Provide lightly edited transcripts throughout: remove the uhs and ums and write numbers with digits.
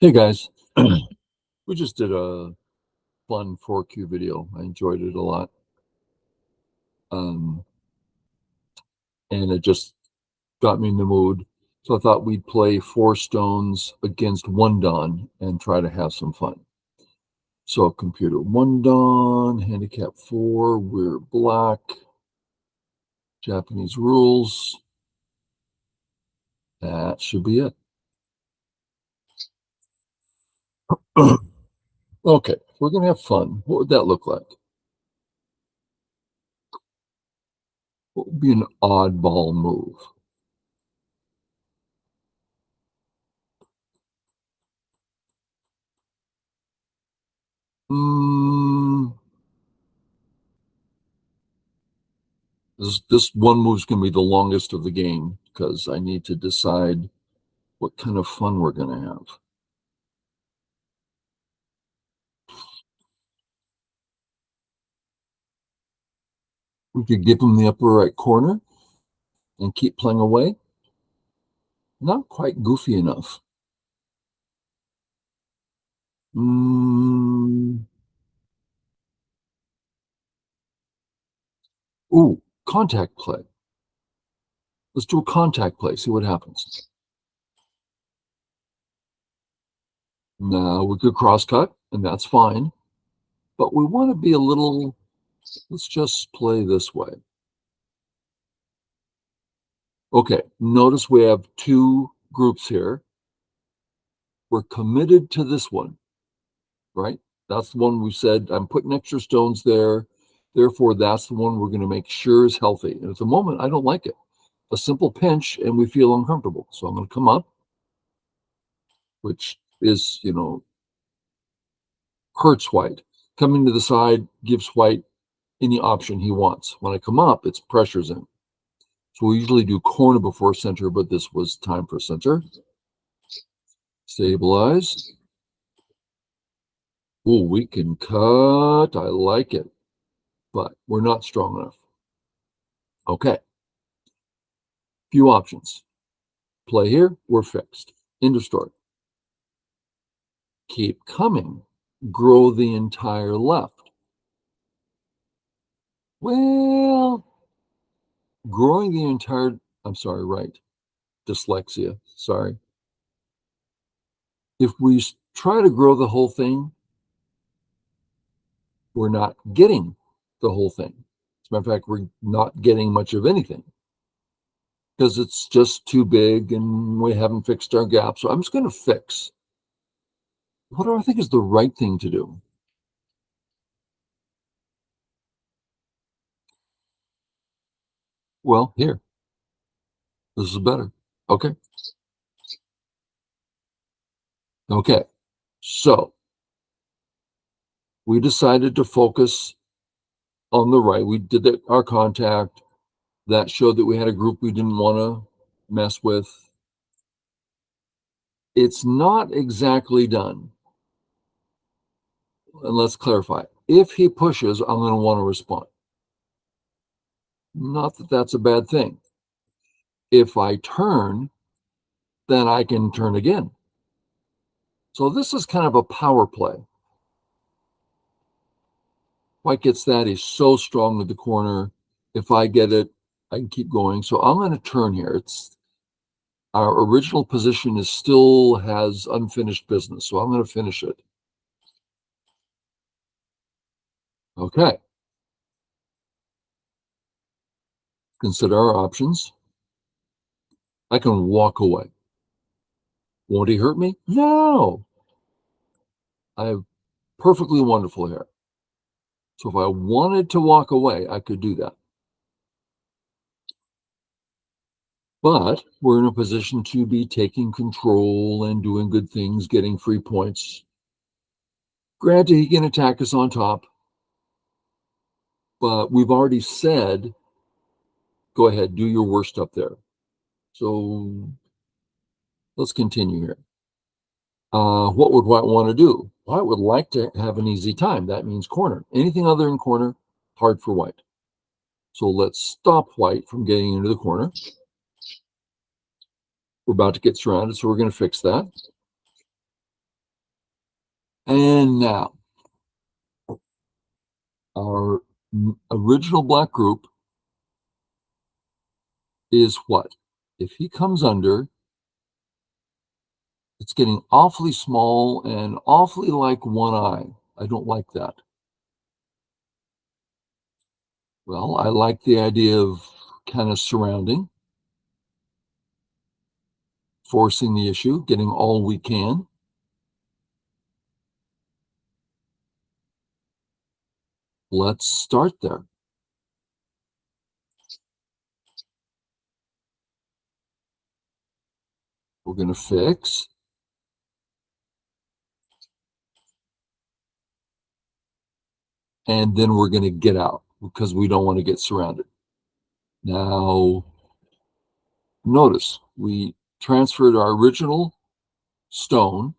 Hey guys, we just did a fun 4Q video. I enjoyed it a lot. Um, and it just got me in the mood. So I thought we'd play 4 stones against 1 dawn and try to have some fun. So computer 1 dawn, handicap 4, we're black, Japanese rules. That should be it. Okay, we're gonna have fun. What would that look like? What would be an oddball move? Hmm. This one move's going to be the longest of the game because I need to decide what kind of fun we're going to have. We could give him the upper right corner and keep playing away. Not quite goofy enough. Mm. Ooh, contact play. Let's do a contact play, see what happens. Now we could cross cut, and that's fine. But we want to be a little, let's just play this way. Okay, notice we have 2 groups here. We're committed to this one, right? That's the one we said, I'm putting extra stones there. Therefore, that's the one we're going to make sure is healthy. And at the moment, I don't like it. A simple pinch and we feel uncomfortable. So I'm going to come up, which is, hurts white. Coming to the side gives white any option he wants. When I come up, it's pressures in. So we usually do corner before center, but this was time for center. Stabilize. Oh, we can cut. I like it. But we're not strong enough. Okay. Few options. Play here, we're fixed. End of story. Keep coming. Grow the entire left. Well, growing the entire, I'm sorry, right. Dyslexia, sorry. If we try to grow the whole thing, we're not getting the whole thing. As a matter of fact, we're not getting much of anything because it's just too big and we haven't fixed our gap. So I'm just going to fix. What do I think is the right thing to do? Well, here. This is better. Okay. Okay. So we decided to focus on the right. We did our contact. That showed that we had a group we didn't want to mess with. It's not exactly done. And let's clarify. If he pushes, I'm going to want to respond. Not that that's a bad thing. If I turn, then I can turn again. So this is kind of a power play. White gets that. He's so strong with the corner. If I get it, I can keep going. So I'm going to turn here. It's our original position is still has unfinished business. So I'm going to finish it. Okay. Consider our options. I can walk away. Won't he hurt me? No. I have perfectly wonderful hair. So if I wanted to walk away, I could do that. But we're in a position to be taking control and doing good things, getting free points. Granted, he can attack us on top, but we've already said, go ahead, do your worst up there. So let's continue here. What would White want to do? White would like to have an easy time. That means corner. Anything other than corner, hard for White. So let's stop White from getting into the corner. We're about to get surrounded, so we're going to fix that. And now, our original black group is what? If he comes under, it's getting awfully small and awfully like one eye. I don't like that. Well, I like the idea of kind of surrounding, forcing the issue, getting all we can. Let's start there. We're going to fix. And then we're going to get out because we don't want to get surrounded. Now, notice we transferred our original stone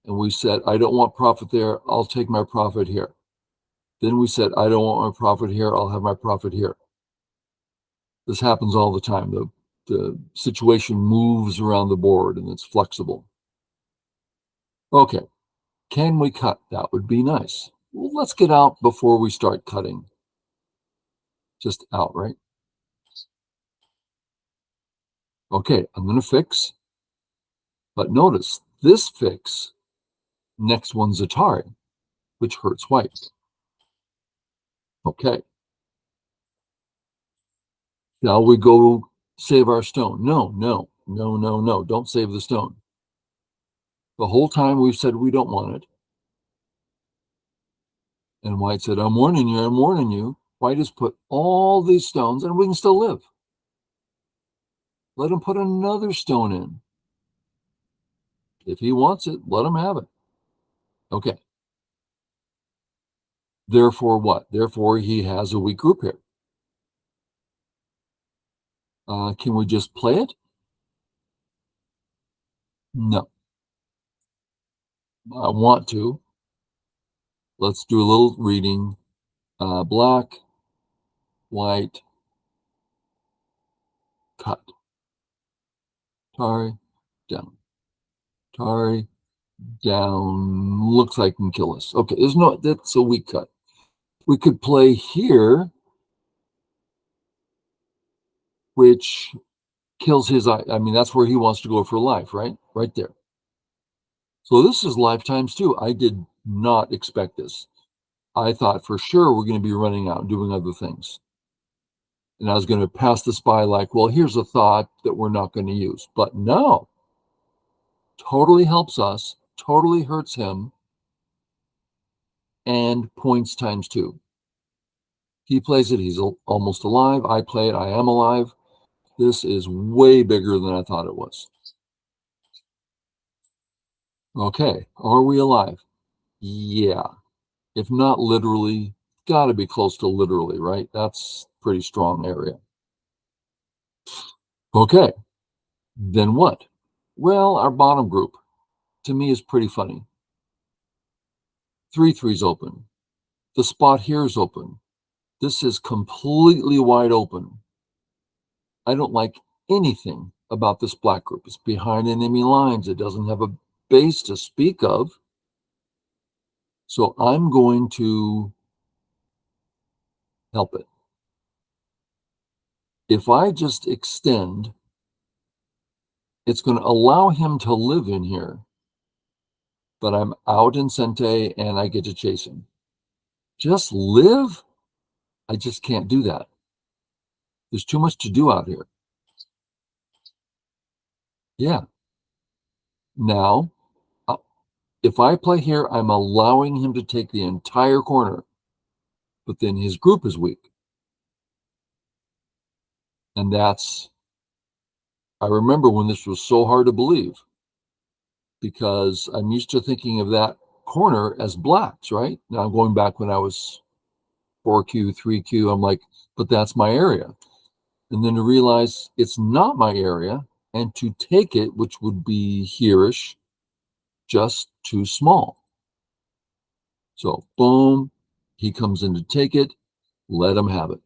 and we said, I don't want profit there. I'll take my profit here. Then we said, I don't want my profit here. I'll have my profit here. This happens all the time. The situation moves around the board and it's flexible. Okay, can we cut? That would be nice. Well, let's get out before we start cutting. Just out, right? Okay, I'm going to fix. But notice this fix, next one's Atari, which hurts white. Okay. Now we go save our stone. No. Don't save the stone. The whole time we've said we don't want it. And white said, I'm warning you. White has put all these stones and we can still live. Let him put another stone in. If he wants it, let him have it. Okay. Therefore what? Therefore he has a weak group here. Can we just play it? No. I want to. Let's do a little reading. Black, white, cut. Tari, down. Tari, down. Looks like can kill us. Okay, that's a weak cut. We could play here, which kills his eye. I mean, that's where he wants to go for life, right? Right there. So this is lifetimes too. I did not expect this. I thought for sure we're going to be running out and doing other things. And I was going to pass this by like, well, here's a thought that we're not going to use. But no, totally helps us, totally hurts him, and points times 2. He plays it, he's almost alive. I play it, I am alive. This is way bigger than I thought it was. Okay, are we alive? Yeah. If not literally, got to be close to literally, right? That's pretty strong area. Okay, then what? Well, our bottom group, to me, is pretty funny. 3-3's open. The spot here is open. This is completely wide open. I don't like anything about this black group. It's behind enemy lines. It doesn't have a base to speak of. So I'm going to help it. If I just extend, it's going to allow him to live in here, but I'm out in Sente and I get to chase him. Just live? I just can't do that. There's too much to do out here. Yeah. Now, if I play here, I'm allowing him to take the entire corner, but then his group is weak. And I remember when this was so hard to believe because I'm used to thinking of that corner as blacks, right? Now I'm going back when I was 4Q, 3Q, I'm like, but that's my area. And then to realize it's not my area and to take it, which would be here-ish, just too small. So boom, he comes in to take it, let him have it.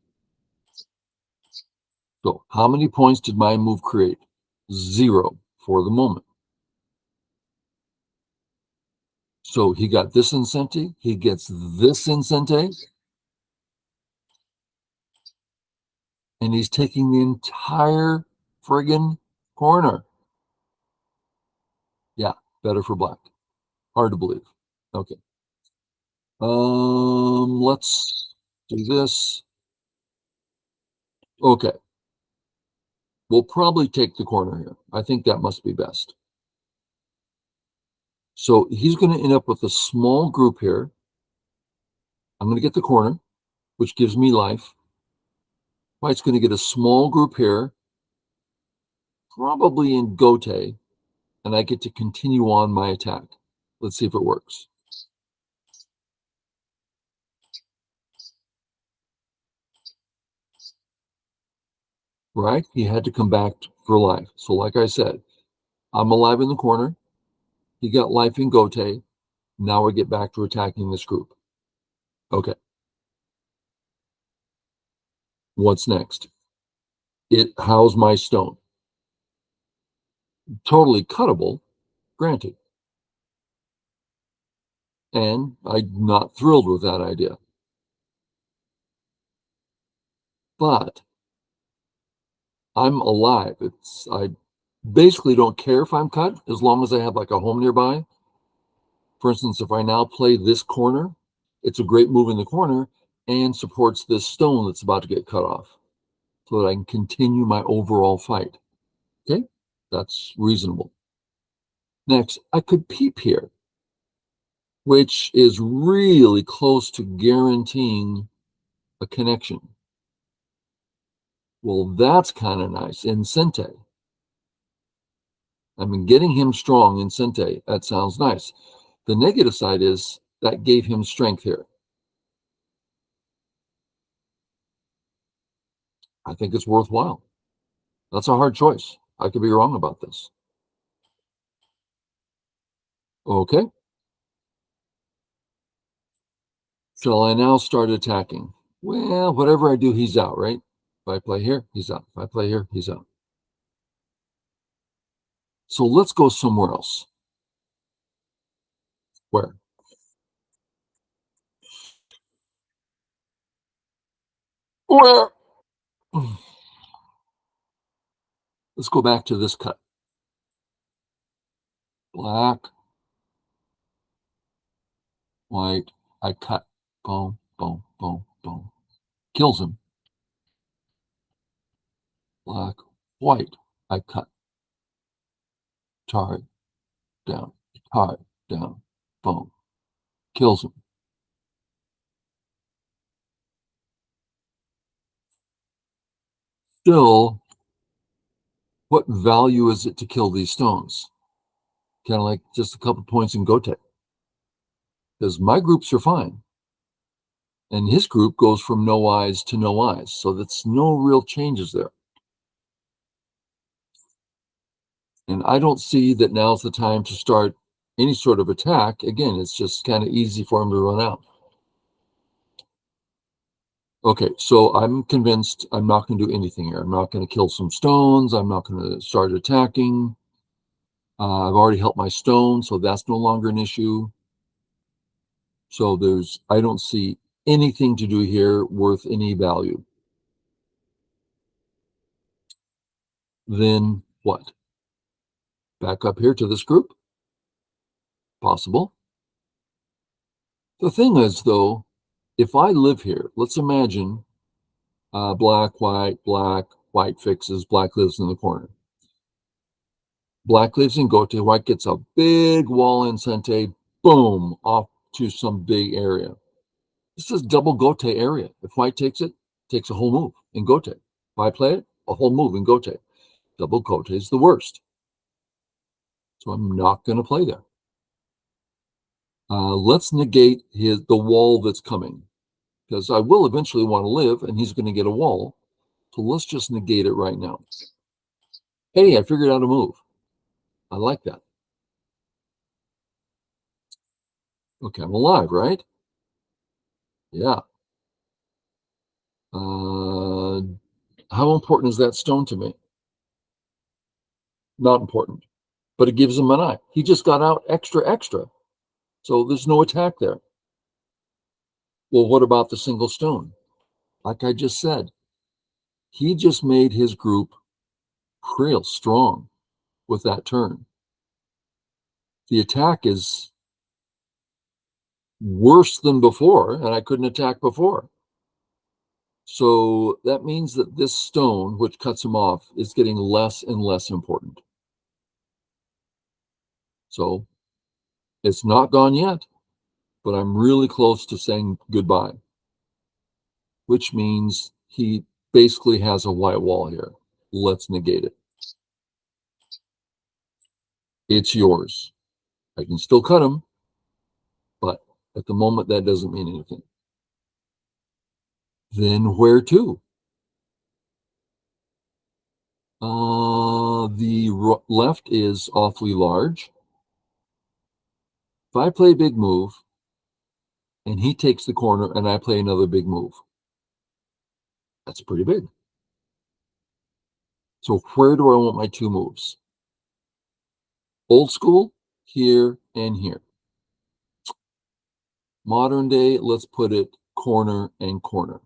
So how many points did my move create? 0 for the moment. So he got this incente, he gets this incente, and he's taking the entire friggin' corner. Yeah, better for black. Hard to believe. Okay. Let's do this. Okay. We'll probably take the corner here. I think that must be best. So he's going to end up with a small group here. I'm going to get the corner, which gives me life. White's going to get a small group here, probably in Gote, and I get to continue on my attack. Let's see if it works. Right? He had to come back for life. So like I said, I'm alive in the corner. He got life in Gote. Now we get back to attacking this group. Okay. What's next? It housed my stone. Totally cuttable, granted. And I'm not thrilled with that idea. But I'm alive. I basically don't care if I'm cut as long as I have like a home nearby. For instance, if I now play this corner, it's a great move in the corner and supports this stone that's about to get cut off so that I can continue my overall fight. Okay, that's reasonable. Next, I could peep here, which is really close to guaranteeing a connection. Well, that's kind of nice. Incente. I mean, getting him strong in Sente, that sounds nice. The negative side is that gave him strength here. I think it's worthwhile. That's a hard choice. I could be wrong about this. Okay. Shall I now start attacking? Well, whatever I do, he's out, right? If I play here, he's out. If I play here, he's out. So let's go somewhere else. Where? Where? Let's go back to this cut. Black, white, I cut. Boom, boom, boom, boom. Kills him. Black, white, I cut. Tar, down, tar, down, boom. Kills him. Still, what value is it to kill these stones? Kind of like just a couple points in Gotek. Because my groups are fine. And his group goes from no eyes to no eyes. So that's no real changes there. And I don't see that now's the time to start any sort of attack. Again, it's just kind of easy for him to run out. Okay, so I'm convinced I'm not going to do anything here. I'm not going to kill some stones. I'm not going to start attacking. I've already helped my stone, so that's no longer an issue. So I don't see anything to do here worth any value. Then what? Back up here to this group? Possible. The thing is, though, if I live here, let's imagine black, white fixes, black lives in the corner. Black lives in Gote, white gets a big wall in Sente, boom, off to some big area. This is double Gote area. If white takes it, takes a whole move in Gote. If I play it, a whole move in Gote. Double Gote is the worst. So I'm not going to play there. Let's negate the wall that's coming, because I will eventually want to live, and he's going to get a wall. So let's just negate it right now. Hey, I figured out a move. I like that. Okay, I'm alive, right? Yeah. How important is that stone to me? Not important. But it gives him an eye. He just got out extra, extra. So there's no attack there. Well, what about the single stone? Like I just said, he just made his group real strong with that turn. The attack is worse than before, and I couldn't attack before. So that means that this stone, which cuts him off, is getting less and less important. So it's not gone yet, but I'm really close to saying goodbye, which means he basically has a white wall here. Let's negate it. It's yours. I can still cut him, but at the moment, that doesn't mean anything. Then where to? The left is awfully large. If I play a big move and he takes the corner and I play another big move, that's pretty big. So where do I want my two moves? Old school, here and here. Modern day, let's put it corner and corner.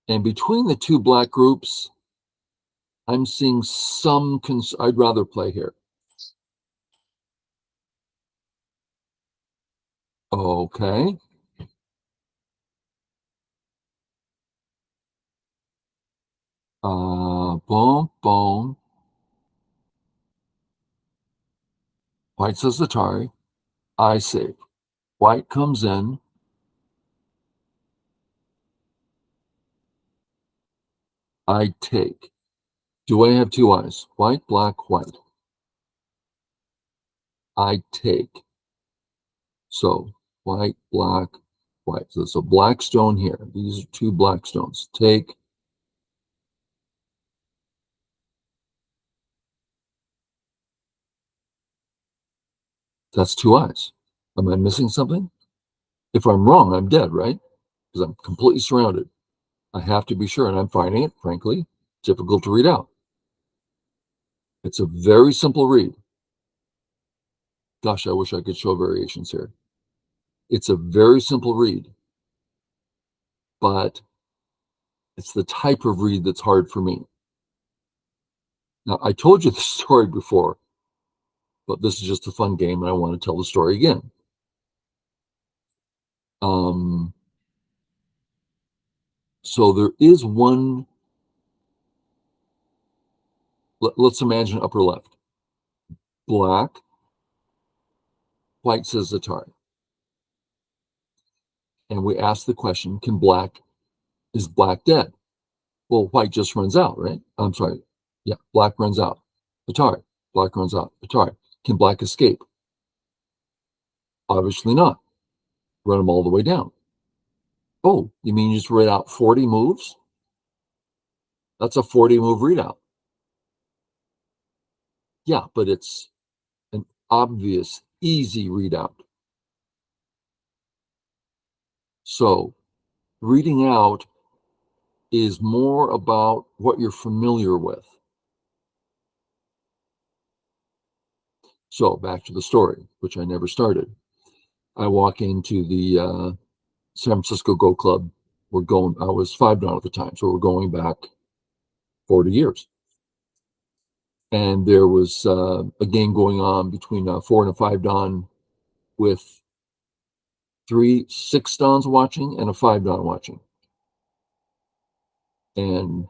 And between the two black groups, I'm seeing some, I'd rather play here. Okay. Boom, boom. White says Atari. I save. White comes in. I take. Do I have two eyes? White, black, white. I take. So white, black, white. So it's a black stone here. These are two black stones. Take. That's two eyes. Am I missing something? If I'm wrong, I'm dead, right? Because I'm completely surrounded. I have to be sure, and I'm finding it, frankly, difficult to read out. It's a very simple read. Gosh, I wish I could show variations here. It's a very simple read, but it's the type of read that's hard for me. Now, I told you the story before, but this is just a fun game, and I want to tell the story again. So there is one, let's imagine upper left. Black, white says Atari. And we ask the question, is black dead? Well, white just runs out, right? I'm sorry. Yeah, black runs out. Atari. Black runs out. Atari. Can black escape? Obviously not. Run them all the way down. Oh, you mean you just read out 40 moves? That's a 40 move readout. Yeah, but it's an obvious, easy readout. So reading out is more about what you're familiar with. So back to the story, which I never started. I walk into the San Francisco Go Club. I was 5 down at the time, so we're going back 40 years. And there was a game going on between a 4 and a 5 dan with 3 6 dans watching and a 5 dan watching. And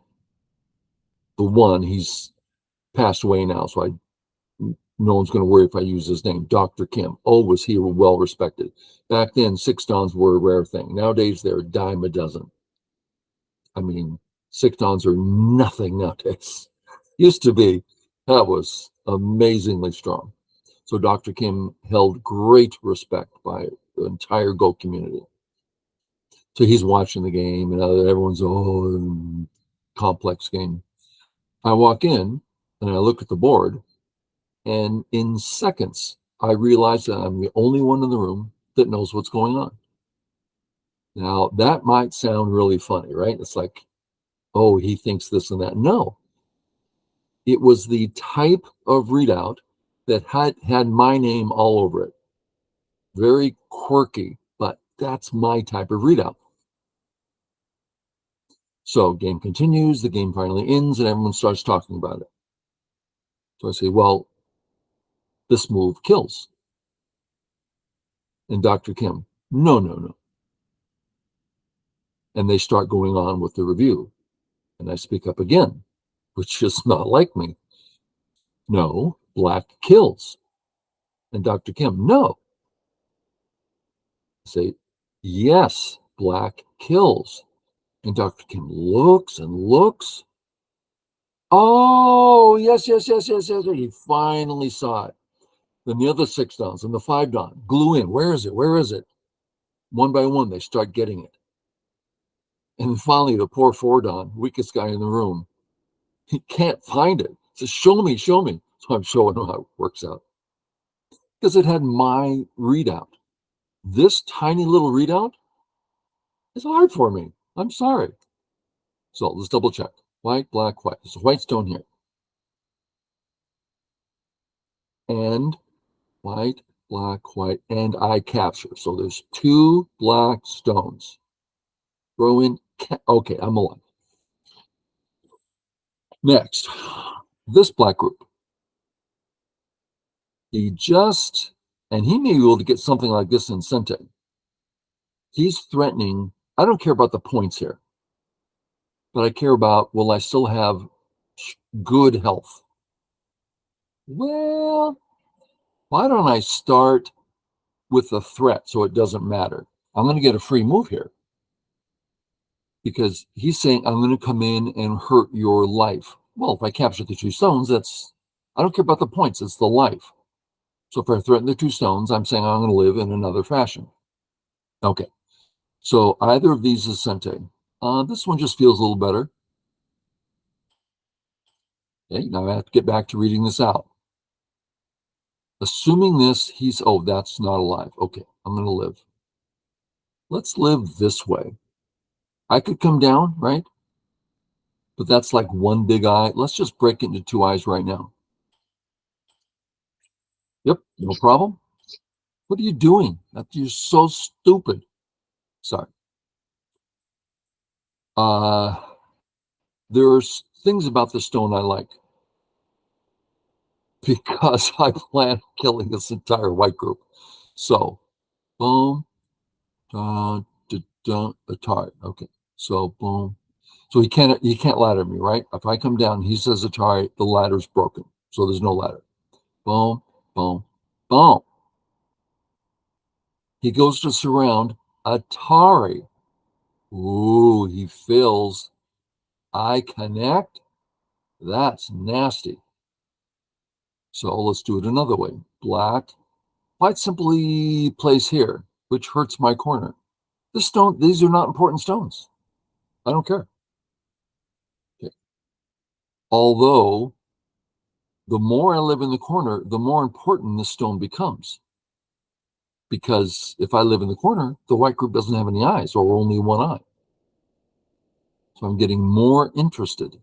the one, he's passed away now, so no one's going to worry if I use his name. Dr. Kim. Oh, was he well respected. Back then, 6 dans were a rare thing. Nowadays, they're a dime a dozen. I mean, 6 dans are nothing nowadays. Used to be. That was amazingly strong. So Dr. Kim held great respect by the entire Go community. So he's watching the game, and everyone's, complex game. I walk in, and I look at the board, and in seconds, I realize that I'm the only one in the room that knows what's going on. Now, that might sound really funny, right? It's like, oh, he thinks this and that. No. It was the type of readout that had my name all over it. Very quirky, but that's my type of readout. So game continues, the game finally ends, and everyone starts talking about it. So I say, well, this move kills. And Dr. Kim, no, no, no. And they start going on with the review. And I speak up again, which is not like me. No, black kills. And Dr. Kim, no. I say, yes, black kills. And Dr. Kim looks and looks. Oh, yes, yes, yes, yes, yes. He finally saw it. Then the other 6 dons and the 5 don glue in. Where is it? Where is it? One by one, they start getting it. And finally, the poor 4 don, weakest guy in the room, he can't find it. He says, show me, show me. So I'm showing him how it works out. Because it had my readout. This tiny little readout is hard for me. I'm sorry. So let's double check. White, black, white. There's a white stone here. And white, black, white, and I capture. So there's 2 black stones. Throw in, okay, I'm alive. Next, this black group. He may be able to get something like this in Sente. He's threatening, I don't care about the points here, but I care about, will I still have good health? Well, why don't I start with a threat so it doesn't matter? I'm going to get a free move here because he's saying I'm going to come in and hurt your life. Well, if I capture the 2 stones, I don't care about the points, it's the life. So if I threaten the 2 stones, I'm saying I'm going to live in another fashion. Okay, so either of these is Sente. This one just feels a little better. Okay, now I have to get back to reading this out. Assuming this, that's not alive. Okay, I'm going to live. Let's live this way. I could come down, right? But that's like one big eye. Let's just break it into 2 eyes right now. Yep, no problem. What are you doing? You're so stupid. Sorry. There's things about the stone I like because I plan killing this entire white group. So, boom, dun, dun, dun, Atari. Okay, so boom. So he can't ladder me, right? If I come down, he says Atari, the ladder's broken. So there's no ladder. Boom, boom, boom. He goes to surround Atari. Ooh, he feels I connect. That's nasty. So let's do it another way. Black. White simply plays here, which hurts my corner. These are not important stones. I don't care. Okay. Although, the more I live in the corner, the more important this stone becomes. Because if I live in the corner, the white group doesn't have any eyes or only one eye. So I'm getting more interested.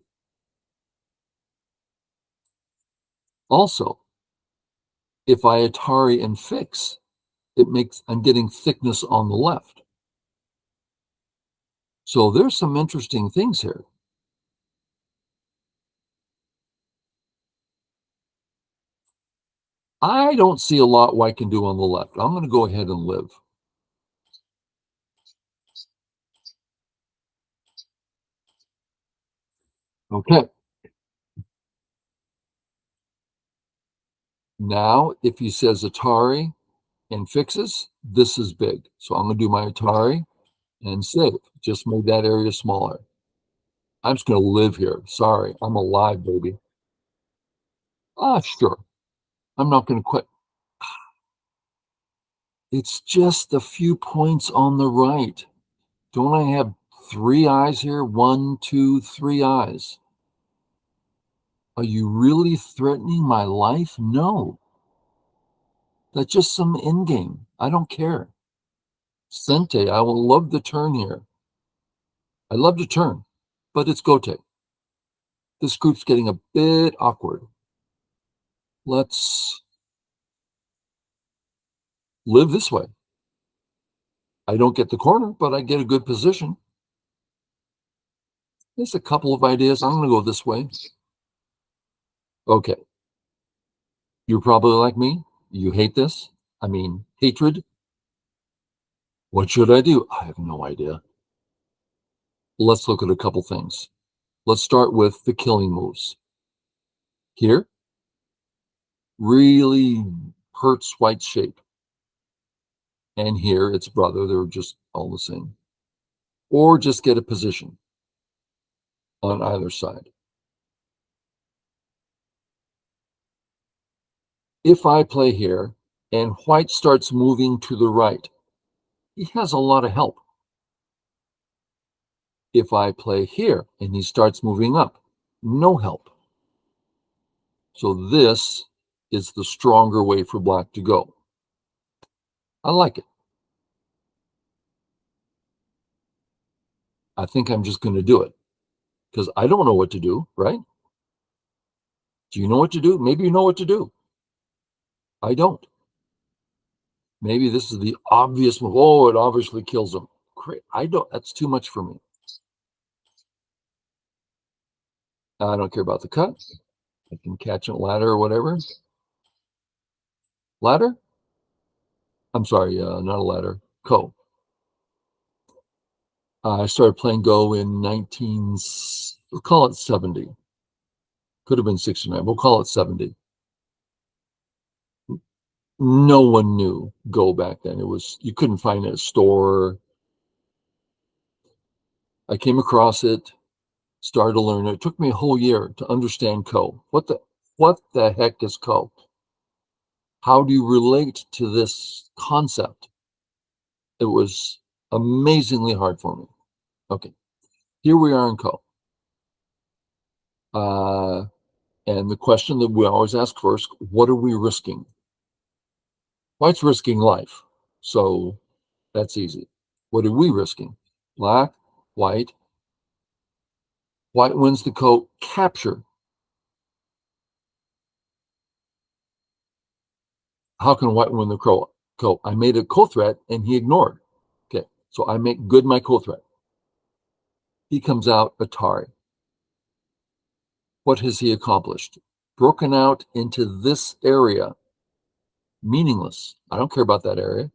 Also, if I Atari and fix, I'm getting thickness on the left. So there's some interesting things here. I don't see a lot white can do on the left. I'm going to go ahead and live. Okay. Now, if he says Atari and fixes, this is big. So I'm going to do my Atari and save. Just made that area smaller. I'm just going to live here. Sorry, I'm alive, baby. Sure. I'm not going to quit. It's just a few points on the right. Don't I have 3 eyes here? 1, 2, 3 eyes. Are you really threatening my life? No. That's just some endgame. I don't care. Sente, I will love the turn here. I love to turn, but it's Gote. This group's getting a bit awkward. Let's live this way. I don't get the corner, but I get a good position. There's a couple of ideas. I'm going to go this way. Okay. You're probably like me. You hate this. I mean, hatred. What should I do? I have no idea. Let's look at a couple things. Let's start with the killing moves. Here, really hurts white's shape. And here, its brother. They're just all the same. Or just get a position on either side. If I play here and white starts moving to the right, he has a lot of help. If I play here and he starts moving up, no help. So this is the stronger way for black to go. I like it. I think I'm just going to do it because I don't know what to do, right? Do you know what to do? Maybe you know what to do. I don't. Maybe this is the obvious move. Oh, it obviously kills him. Great. I don't. That's too much for me. I don't care about the cut. I can catch a ladder or whatever. Ladder? I'm sorry, not a ladder. Ko. I started playing Go in we'll call it 70. Could have been 69. We'll call it 70. No one knew Go back then. You couldn't find it at a store. I came across it, started to learn it. It took me a whole year to understand Ko. What the heck is Ko? How do you relate to this concept? It was amazingly hard for me. Okay, here we are in Ko. And the question that we always ask first, what are we risking? White's risking life. So that's easy. What are we risking? Black, white. White wins the Ko. Capture. How can white win the Ko? I made a Ko threat and he ignored. Okay, so I make good my Ko threat. He comes out Atari. What has he accomplished? Broken out into this area. Meaningless. I don't care about that area.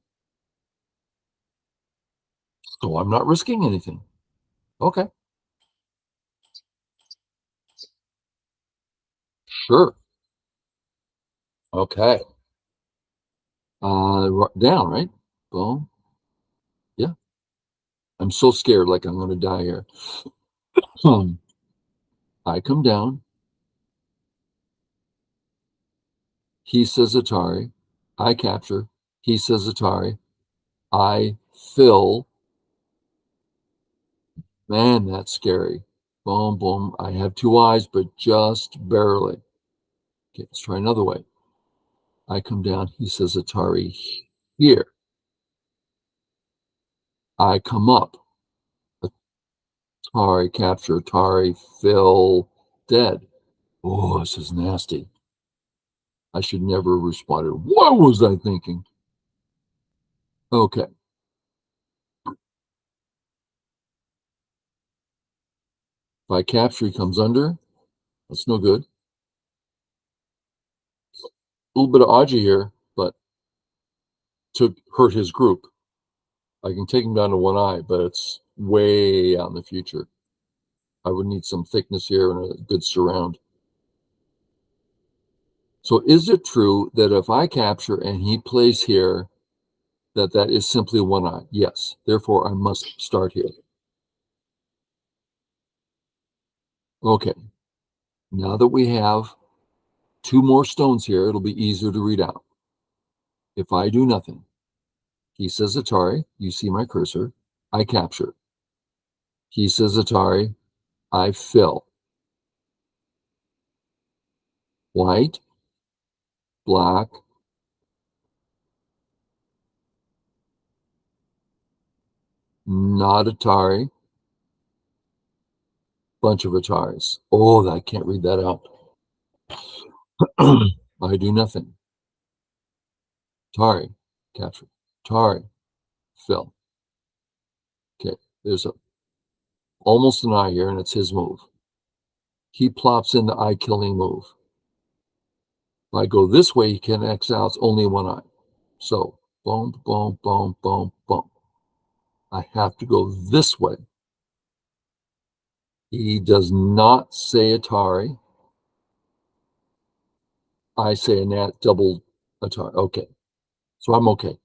So I'm not risking anything. Okay, sure. Okay. Down, right? Boom. Yeah. I'm so scared, like I'm going to die here. I come down. He says Atari. I capture. He says Atari. I fill. Man, that's scary. Boom, boom. I have two eyes, but just barely. Okay, let's try another way. I come down. He says Atari here. I come up. Atari capture. Atari fill. Dead. Oh, this is nasty. I should never have responded. What was I thinking? Okay. If I capture, he comes under. That's no good. A little bit of Aji here, but to hurt his group. I can take him down to one eye, but it's way out in the future. I would need some thickness here and a good surround. So is it true that if I capture and he plays here, that is simply one eye? Yes. Therefore, I must start here. Okay. Now that we have two more stones here, it'll be easier to read out. If I do nothing, he says Atari, you see my cursor, I capture. He says Atari, I fill. White, black, not Atari. Bunch of Ataris. Oh, I can't read that out. I do nothing. Atari, capture. Atari, fill. Okay, there's almost an eye here, and it's his move. He plops in the eye-killing move. If I go this way, he can X out. It's only one eye. So, boom, boom, boom, boom, boom. I have to go this way. He does not say Atari. I say a nat double Atari. Okay. So I'm okay.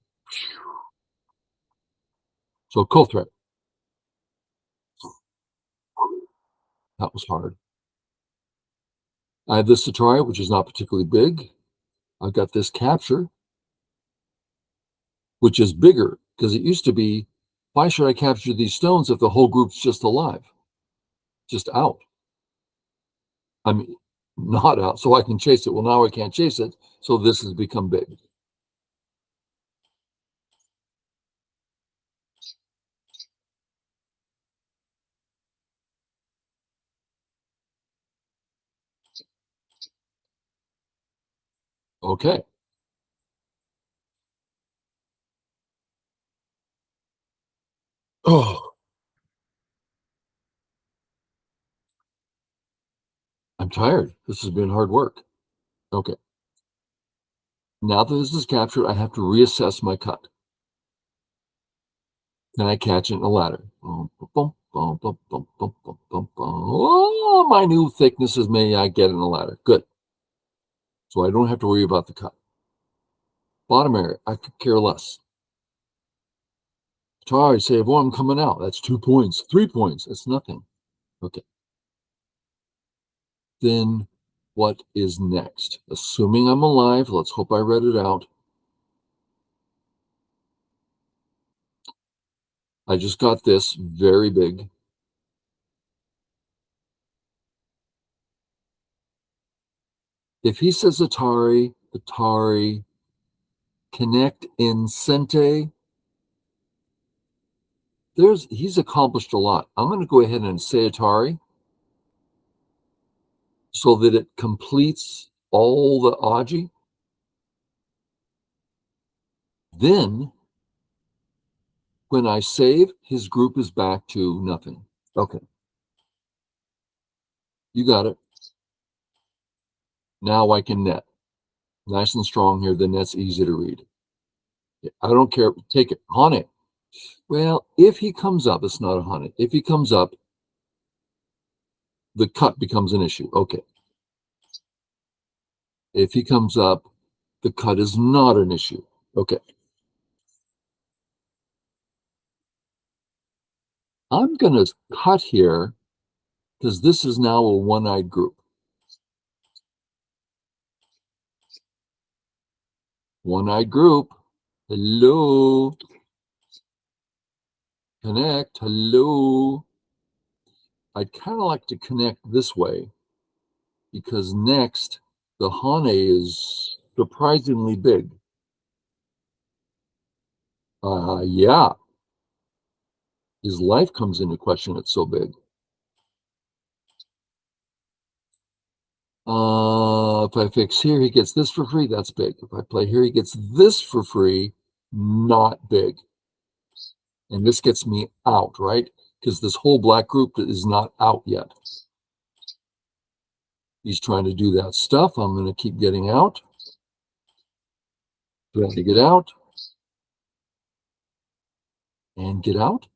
So co-threat. That was hard. I have this Atari, which is not particularly big. I've got this capture, which is bigger because it used to be, why should I capture these stones if the whole group's just alive? Just out. I mean, not out, so I can chase it. Well, now I can't chase it, so this has become big. Okay. Oh, I'm tired. This has been hard work. Okay. Now that this is captured, I have to reassess my cut. Can I catch it in a ladder? Boom, boom, boom, boom, boom, boom, boom, boom, boom. Oh, my new thickness is may I get in a ladder. Good. So I don't have to worry about the cut. Bottom area, I could care less. Atari say, well, I'm coming out. That's 2 points, 3 points. That's nothing. Okay. Then what is next? Assuming I'm alive, let's hope I read it out. I just got this very big. If he says Atari, Atari, connect in Sente, he's accomplished a lot. I'm going to go ahead and say Atari so that it completes all the Aji. Then when I save, his group is back to nothing. Okay. You got it. Now I can net. Nice and strong here. The net's easy to read. I don't care. Take it. Haunt it. Well, if he comes up, it's not a haunted. If he comes up, the cut becomes an issue. Okay. If he comes up, the cut is not an issue. Okay. I'm going to cut here because this is now a one-eyed group. One-eyed group. Hello. Connect. Hello. I'd kind of like to connect this way because next the Hane is surprisingly big. Yeah. His life comes into question. It's so big. If I fix here, he gets this for free. That's big. If I play here, he gets this for free. Not big. And this gets me out, right? Because this whole black group is not out yet. He's trying to do that stuff. I'm going to keep getting out. Trying to get out. And get out.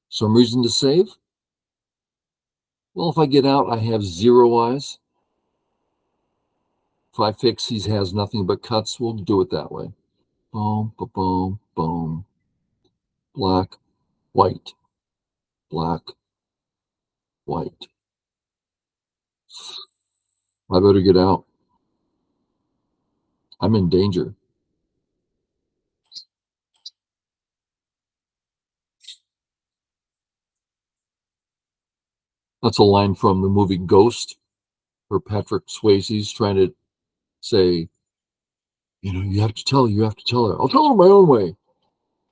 Some reason to save? Well, if I get out, I have 0 eyes. If I fix, he has nothing but cuts. We'll do it that way. Boom, boom, boom, boom. Black, white, black, white. I better get out. I'm in danger. That's a line from the movie Ghost, where Patrick Swayze's trying to say, you have to tell her, you have to tell her. I'll tell her my own way.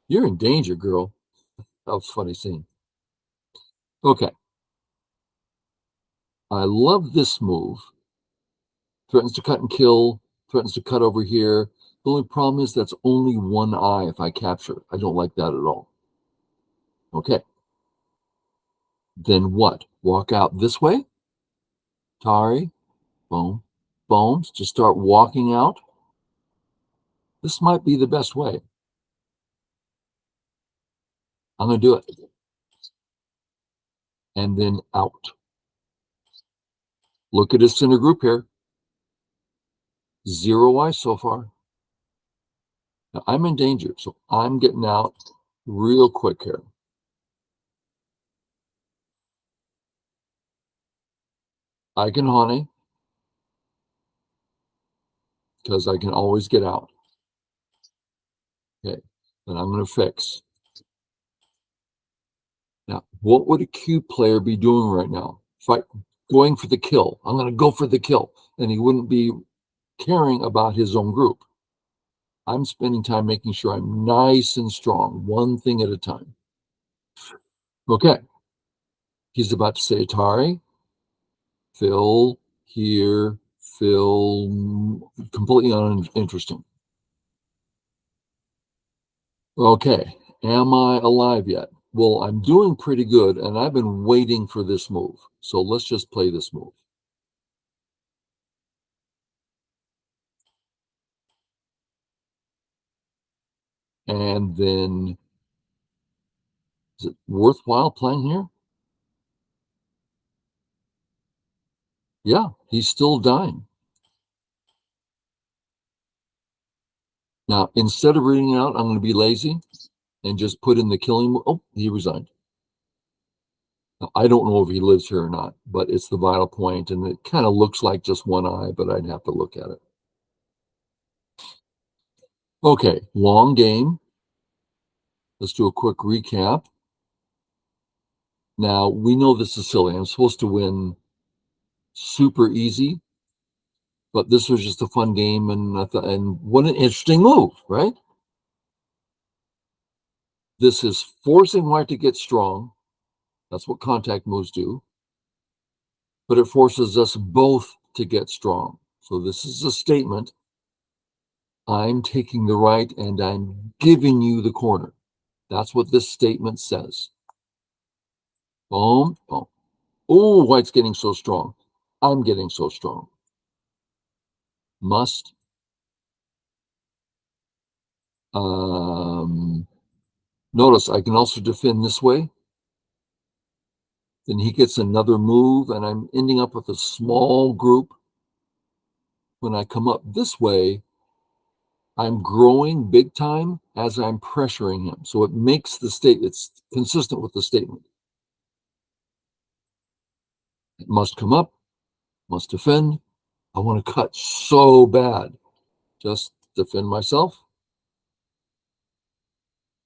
You're in danger, girl. That was a funny scene. Okay. I love this move. Threatens to cut and kill, threatens to cut over here. The only problem is that's only one eye if I capture. I don't like that at all. Okay. Then what? Walk out this way? Tari, boom, bones. Just start walking out. This might be the best way. I'm going to do it. And then out. Look at his center group here. 0 eyes so far. Now, I'm in danger, so I'm getting out real quick here. I can honey because I can always get out. Okay, and I'm going to fix. Now, what would a cube player be doing right now? Going for the kill. I'm going to go for the kill, and he wouldn't be caring about his own group. I'm spending time making sure I'm nice and strong, one thing at a time. Okay. He's about to say Atari. Fill here, fill, completely uninteresting. Okay. Am I alive yet? Well, I'm doing pretty good, and I've been waiting for this move. So let's just play this move. And then, is it worthwhile playing here? Yeah, he's still dying. Now, instead of reading it out, I'm going to be lazy and just put in the killing move. Oh, he resigned. Now, I don't know if he lives here or not, but it's the vital point, and it kind of looks like just one eye, but I'd have to look at it. Okay, long game. Let's do a quick recap. Now, we know this is silly. I'm supposed to win super easy, but this was just a fun game, and what an interesting move, right? This is forcing white to get strong. That's what contact moves do. But it forces us both to get strong. So this is a statement. I'm taking the right and I'm giving you the corner. That's what this statement says. Boom, boom. Oh, white's getting so strong. I'm getting so strong. Must. Notice I can also defend this way. Then he gets another move, and I'm ending up with a small group. When I come up this way, I'm growing big time as I'm pressuring him. So it makes the state, it's consistent with the statement. It must come up, must defend. I want to cut so bad. Just defend myself.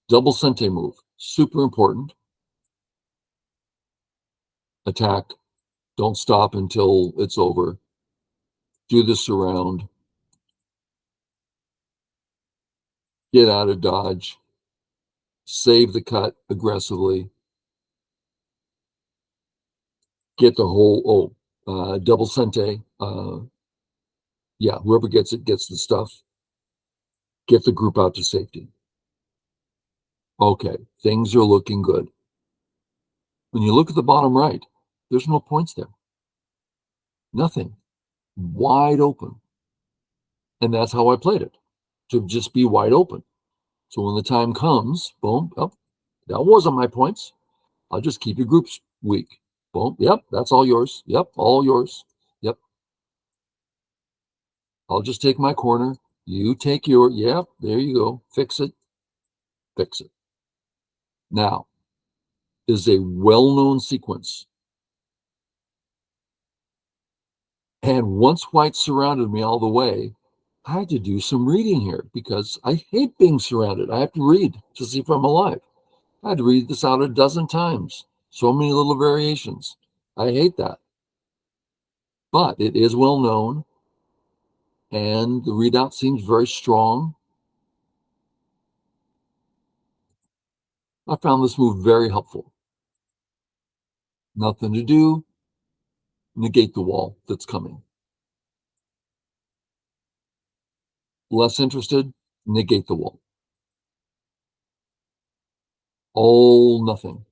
Double sente move, super important. Attack. Don't stop until it's over. Do the surround. Get out of dodge. Save the cut aggressively. Get the whole, double sente. Yeah, whoever gets it gets the stuff. Get the group out to safety. Okay, things are looking good. When you look at the bottom right, there's no points there. Nothing. Wide open. And that's how I played it, to just be wide open. So when the time comes, boom, oh, that wasn't my points. I'll just keep your groups weak. Boom, yep, that's all yours. Yep, all yours. Yep. I'll just take my corner. You take your, yep, there you go. Fix it. Fix it. Now, is a well-known sequence. And once white surrounded me all the way, I had to do some reading here because I hate being surrounded. I have to read to see if I'm alive. I had to read this out a dozen times. So many little variations. I hate that. But it is well known, and the readout seems very strong. I found this move very helpful. Nothing to do, negate the wall that's coming. Less interested, negate the wall. All nothing.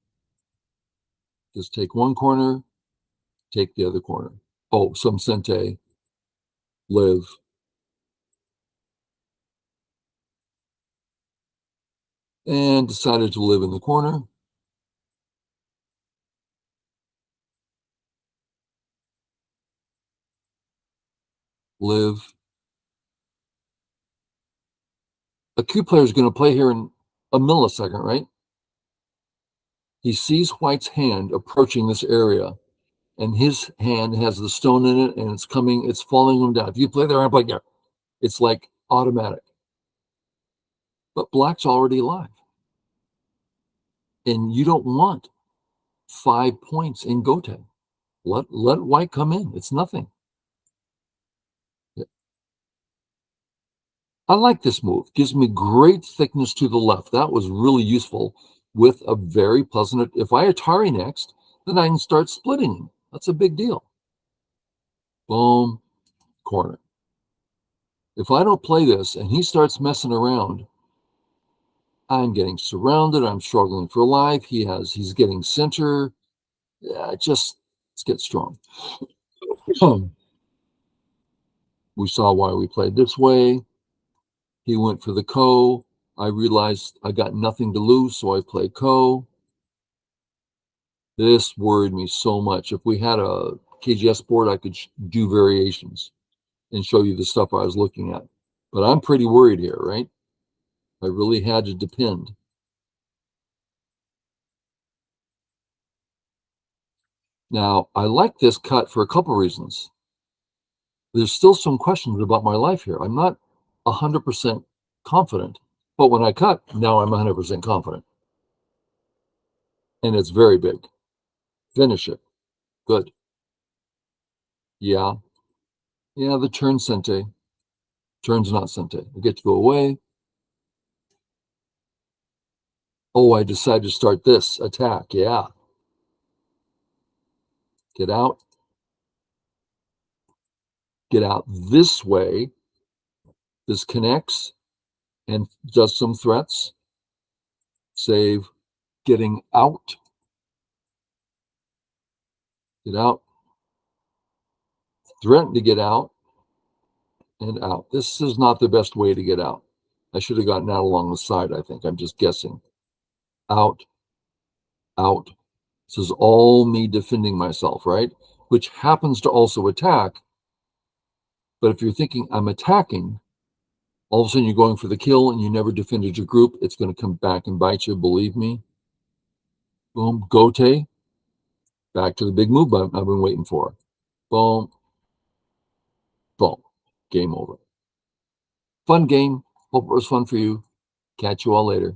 Just take one corner, take the other corner. Oh, some sente, live. And decided to live in the corner. Live. A cube player is going to play here in a millisecond, right? He sees white's hand approaching this area, and his hand has the stone in it, and it's falling him down. If you play there, I play there. It's like automatic. But black's already alive. And you don't want 5 points in Gote. Let white come in. It's nothing. I like this move. Gives me great thickness to the left. That was really useful with a very pleasant. If I Atari next, then I can start splitting him. That's a big deal. Boom, corner. If I don't play this and he starts messing around, I'm getting surrounded. I'm struggling for life. He's getting center. Yeah, let's get strong. We saw why we played this way. He went for the ko. I realized I got nothing to lose, so I played ko. This worried me so much. If we had a KGS board, I could do variations and show you the stuff I was looking at. But I'm pretty worried here, right? I really had to depend. Now, I like this cut for a couple reasons. There's still some questions about my life here. I'm not 100% confident, but when I cut, now I'm 100% confident. And it's very big. Finish it. Good. Yeah. Yeah, the turn sente. Turn's not sente. I get to go away. Oh, I decided to start this attack. Yeah. Get out. Get out this way. This connects and does some threats. Save. Getting out. Get out. Threaten to get out. And out. This is not the best way to get out. I should have gotten out along the side, I think. I'm just guessing. Out. Out. This is all me defending myself, right? Which happens to also attack. But if you're thinking I'm attacking, all of a sudden you're going for the kill and you never defended your group, it's going to come back and bite you, believe me. Boom, Gote. Back to the big move I've been waiting for. Boom. Boom. Game over. Fun game. Hope it was fun for you. Catch you all later.